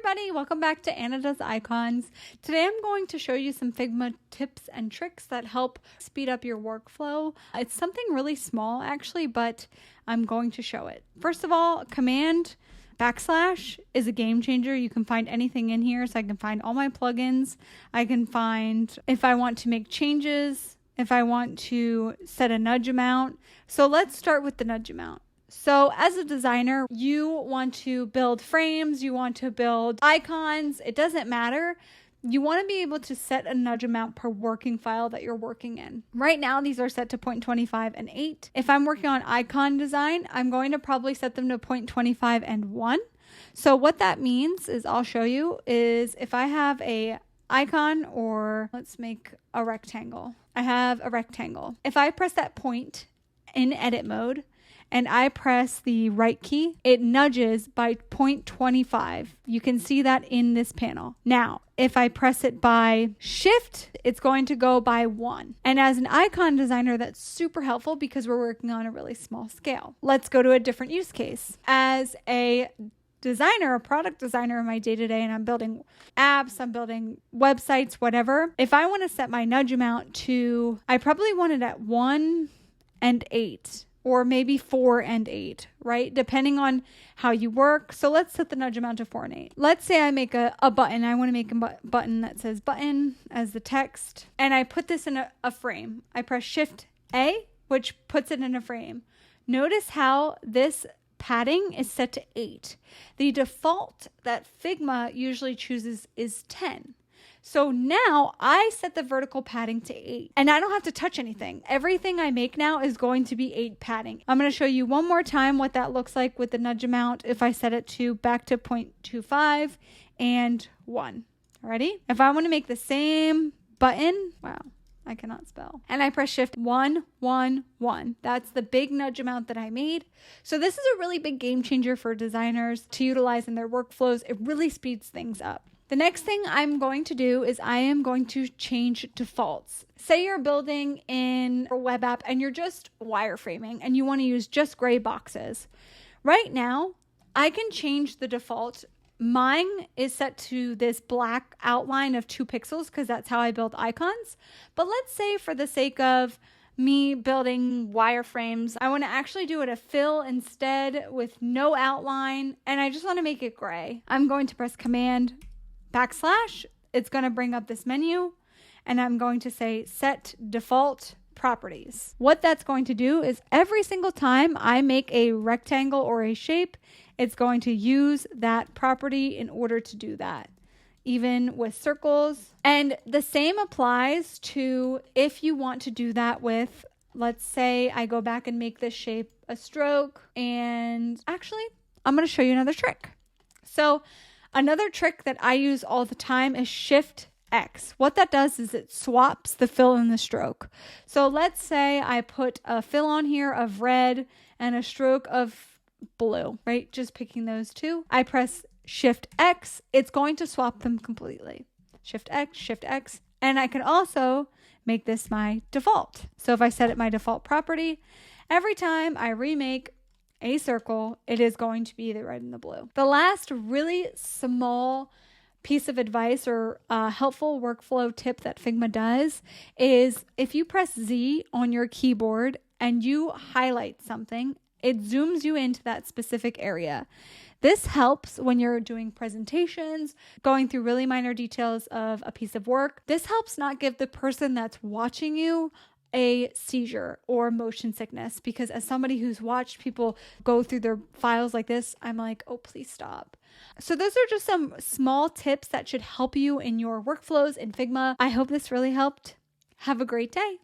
everybody, welcome back to Anna Does Icons. Today I'm going to show you some Figma tips and tricks that help speed up your workflow. It's something really small actually, but I'm going to show it. First of all, Command / is a game changer. You can find anything in here, so I can find all my plugins. I can find if I want to make changes, if I want to set a nudge amount. So let's start with the nudge amount. So as a designer, you want to build frames, you want to build icons, it doesn't matter. You want to be able to set a nudge amount per working file that you're working in. Right now, these are set to 0.25 and 8. If I'm working on icon design, I'm going to probably set them to 0.25 and 1. So what that means is, I'll show you, is if I have a icon, or let's make a rectangle. I have a rectangle. If I press that point in edit mode, and I press the right key, it nudges by 0.25. You can see that in this panel. Now, if I press it by shift, it's going to go by 1. And as an icon designer, that's super helpful because we're working on a really small scale. Let's go to a different use case. As a designer, a product designer in my day-to-day, and I'm building apps, I'm building websites, whatever. If I want to set my nudge amount to, I probably want it at 1 and 8. Or maybe 4 and 8, right? Depending on how you work. So let's set the nudge amount to 4 and 8. Let's say I make a button. I want to make a button that says button as the text. And I put this in a frame. I press Shift A, which puts it in a frame. Notice how this padding is set to 8. The default that Figma usually chooses is 10. So now I set the vertical padding to 8 and I don't have to touch anything. Everything I make now is going to be 8 padding. I'm going to show you one more time what that looks like with the nudge amount if I set it to back to 0.25 and 1. Ready? If I want to make the same button, wow, I cannot spell. And I press Shift 1, 1, 1. That's the big nudge amount that I made. So this is a really big game changer for designers to utilize in their workflows. It really speeds things up. The next thing I'm going to do is I am going to change defaults. Say you're building in a web app and you're just wireframing and you want to use just gray boxes. Right now, I can change the default. Mine is set to this black outline of 2 pixels because that's how I build icons. But let's say for the sake of me building wireframes, I want to actually do it a fill instead with no outline, and I just want to make it gray. I'm going to press Command / it's going to bring up this menu, and I'm going to say set default properties. What that's going to do is every single time I make a rectangle or a shape, it's going to use that property in order to do that, even with circles. And the same applies to if you want to do that with, let's say I go back and make this shape a stroke, and actually I'm going to show you another trick. So another trick that I use all the time is Shift+X. What that does is it swaps the fill and the stroke. So let's say I put a fill on here of red and a stroke of blue, right? Just picking those two. I press Shift+X. It's going to swap them completely. Shift+X, Shift+X. And I can also make this my default. So if I set it my default property, every time I remake a circle, it is going to be the red and the blue. The last really small piece of advice or helpful workflow tip that Figma does is if you press Z on your keyboard and you highlight something, it zooms you into that specific area. This helps when you're doing presentations, going through really minor details of a piece of work. This helps not give the person that's watching you a seizure or motion sickness, because as somebody who's watched people go through their files like this, I'm like, oh, please stop. So those are just some small tips that should help you in your workflows in Figma. I hope this really helped. Have a great day.